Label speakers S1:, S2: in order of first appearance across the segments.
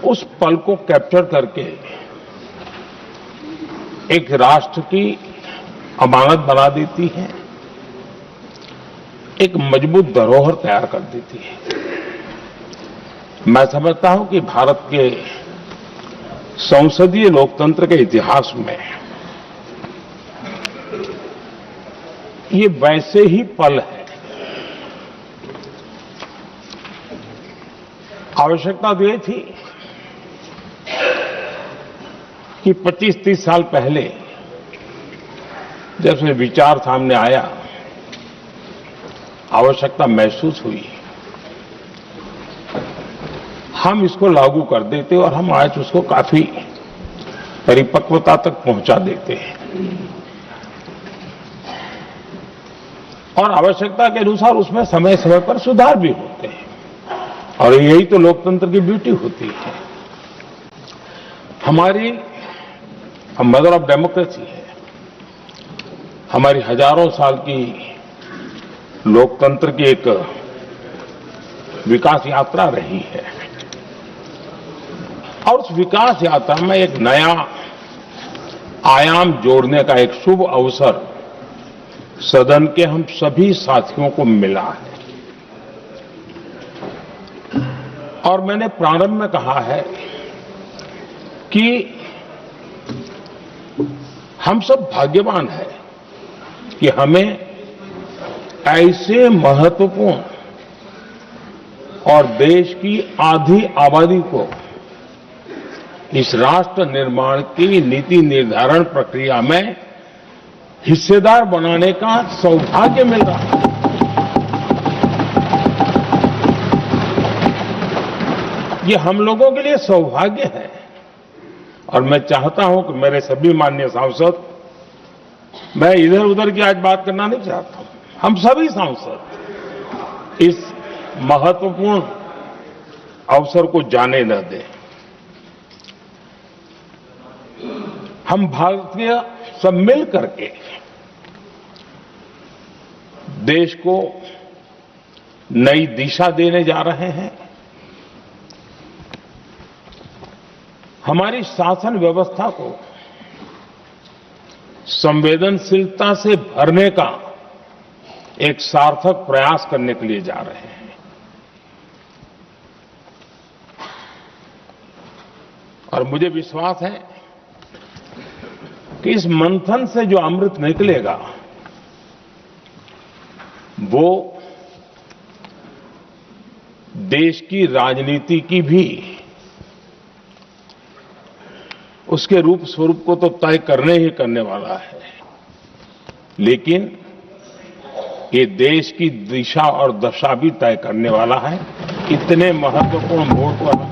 S1: उस पल को कैप्चर करके एक राष्ट्र की अमानत बना देती है, एक मजबूत धरोहर तैयार कर देती है। मैं समझता हूं कि भारत के संसदीय लोकतंत्र के इतिहास में ये वैसे ही पल है। आवश्यकता तो ये थी कि 25-30 साल पहले जब से विचार सामने आया, आवश्यकता महसूस हुई, हम इसको लागू कर देते और हम आज उसको काफी परिपक्वता तक पहुंचा देते हैं और आवश्यकता के अनुसार उसमें समय समय पर सुधार भी होते हैं और यही तो लोकतंत्र की ब्यूटी होती है। हमारी मदर ऑफ डेमोक्रेसी है, हमारी हजारों साल की लोकतंत्र की एक विकास यात्रा रही है और उस विकास यात्रा में एक नया आयाम जोड़ने का एक शुभ अवसर सदन के हम सभी साथियों को मिला है। और मैंने प्रारंभ में कहा है कि हम सब भाग्यवान हैं कि हमें ऐसे महत्वपूर्ण और देश की आधी आबादी को इस राष्ट्र निर्माण की नीति निर्धारण प्रक्रिया में हिस्सेदार बनाने का सौभाग्य मिल रहा है। ये हम लोगों के लिए सौभाग्य है और मैं चाहता हूं कि मेरे सभी माननीय सांसद, मैं इधर उधर की आज बात करना नहीं चाहता हूं, हम सभी सांसद इस महत्वपूर्ण अवसर को जाने न दें। हम भारतीय सब मिल करके देश को नई दिशा देने जा रहे हैं। हमारी शासन व्यवस्था को संवेदनशीलता से भरने का एक सार्थक प्रयास करने के लिए जा रहे हैं। और मुझे विश्वास है कि इस मंथन से जो अमृत निकलेगा वो देश की राजनीति की भी उसके रूप स्वरूप को तो तय करने ही करने वाला है, लेकिन ये देश की दिशा और दशा भी तय करने वाला है। इतने महत्वपूर्ण मोड़ पर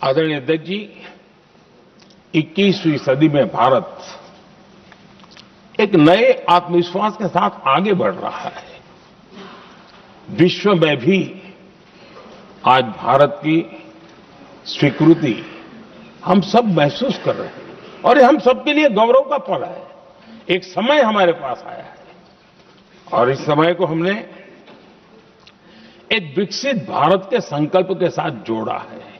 S1: आदरणीय अध्यक्ष जी, 21वीं सदी में भारत एक नए आत्मविश्वास के साथ आगे बढ़ रहा है। विश्व में भी आज भारत की स्वीकृति हम सब महसूस कर रहे हैं और ये हम सबके लिए गौरव का पल है। एक समय हमारे पास आया है और इस समय को हमने एक विकसित भारत के संकल्प के साथ जोड़ा है।